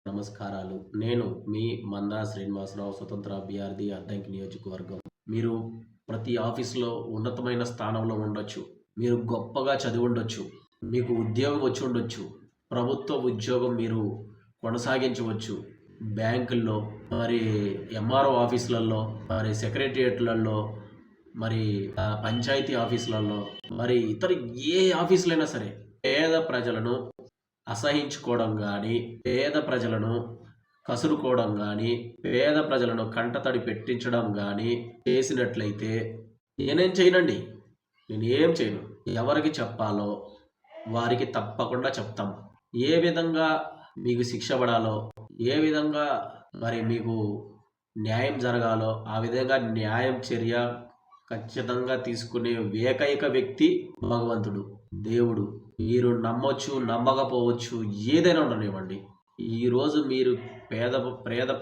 నమస్కారాలు. నేను మీ మందా శ్రీనివాసరావు, స్వతంత్ర అభ్యర్థి, అద్దంకి నియోజకవర్గం. మీరు ప్రతి ఆఫీస్‌లో ఉన్నతమైన స్థానంలో ఉండొచ్చు. మీరు గొప్పగా చదివుండొచ్చు. మీకు ఉద్యోగం వచ్చుండొచ్చు. ప్రభుత్వ ఉద్యోగం మీరు కొనసాగించవచ్చు. బ్యాంకుల్లో, మరి ఎంఆర్ఓ ఆఫీసులలో, మరి సెక్రటేరియట్‌లలో, మరి పంచాయతీ ఆఫీసులలో, మరి ఇతర ఏ ఆఫీసులైనా సరే పేద ప్రజలను అసహించుకోవడం కానీ, పేద ప్రజలను కసురుకోవడం కానీ, పేద ప్రజలను కంటతడి పెట్టించడం కానీ చేసినట్లయితే నేనేం చేయనండి. నేనేం చేయను. ఎవరికి చెప్పాలో వారికి తప్పకుండా చెప్తాం. ఏ విధంగా మీకు శిక్ష పడాలో, ఏ విధంగా మరి మీకు న్యాయం జరగాలో ఆ విధంగా న్యాయం చర్య ఖచ్చితంగా తీసుకునే ఏకైక వ్యక్తి భగవంతుడు, దేవుడు. మీరు నమ్మొచ్చు, నమ్మకపోవచ్చు, ఏదైనా ఉండనివ్వండి. ఈరోజు మీరు పేద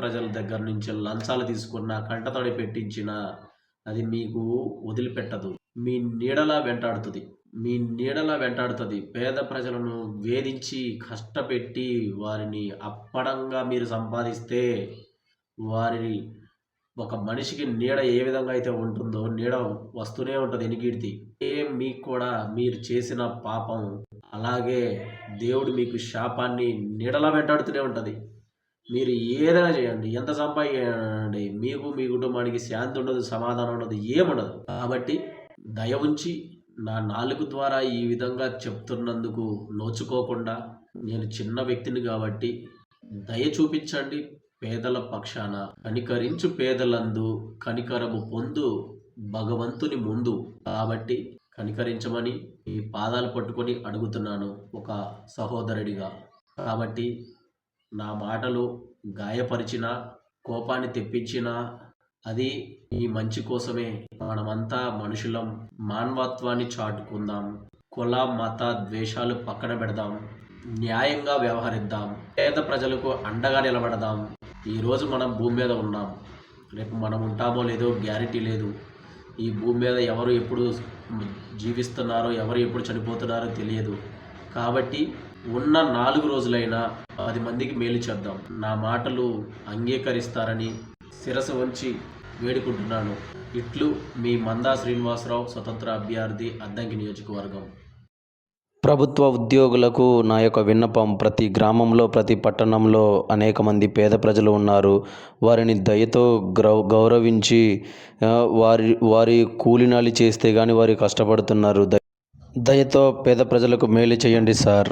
ప్రజల దగ్గర నుంచి లంచాలు తీసుకున్న, కంటతడి పెట్టించిన అది మీకు వదిలిపెట్టదు. మీ నీడలా వెంటాడుతుంది. మీ నీడలా వెంటాడుతుంది. పేద ప్రజలను వేధించి, కష్టపెట్టి వారిని అప్పడంగా మీరు సంపాదిస్తే వారిని ఒక మనిషికి నీడ ఏ విధంగా అయితే ఉంటుందో నీడ వస్తూనే ఉంటుంది ఎనికిడితి. మీకు కూడా మీరు చేసిన పాపం అలాగే దేవుడు మీకు శాపాన్ని నీడలా వెంటాడుతూనే ఉంటుంది. మీరు ఏదైనా చేయండి, ఎంత సంపాదించండి, మీకు మీ కుటుంబానికి శాంతి ఉండదు, సమాధానం ఉండదు, ఏముండదు. కాబట్టి దయ ఉంచి నా నాలుగు ద్వారా ఈ విధంగా చెప్తున్నందుకు నోచుకోకుండా, నేను చిన్న వ్యక్తిని కాబట్టి దయ చూపించండి. పేదల పక్షాన కనికరించు పేదలందు కనికరము పొందు భగవంతుని ముందు. కాబట్టి కనికరించమని ఈ పాదాలు పట్టుకొని అడుగుతున్నాను ఒక సహోదరుడిగా. కాబట్టి నా మాటలు గాయపరిచినా, కోపాన్ని తెప్పించినా అది ఈ మంచి కోసమే. మనమంతా మనుషులం. మానవత్వాన్ని చాటుకుందాం. కుల మత ద్వేషాలు పక్కన పెడదాం. న్యాయంగా వ్యవహరిద్దాం. పేద ప్రజలకు అండగా నిలబడదాం. ఈరోజు మనం భూమి మీద ఉన్నాం. రేపు మనం ఉంటామో లేదో గ్యారెంటీ లేదు. ఈ భూమి మీద ఎవరు ఎప్పుడు జీవిస్తున్నారో, ఎవరు ఎప్పుడు చనిపోతున్నారో తెలియదు. కాబట్టి ఉన్న 4 రోజులైనా 10 మందికి మేలు చేద్దాం. నా మాటలు అంగీకరిస్తారని శిరస్సు వంచి వేడుకుంటున్నాను. ఇట్లు మీ మందా శ్రీనివాసరావు, స్వతంత్ర అభ్యర్థి, అద్దంకి నియోజకవర్గం. ప్రభుత్వ ఉద్యోగులకు నా యొక్క విన్నపం, ప్రతి గ్రామంలో, ప్రతి పట్టణంలో అనేక మంది పేద ప్రజలు ఉన్నారు. వారిని దయతో గౌరవించి వారి కూలినాలి చేస్తే కానీ వారు కష్టపడుతున్నారు. దయతో పేద ప్రజలకు మేలు చేయండి సార్.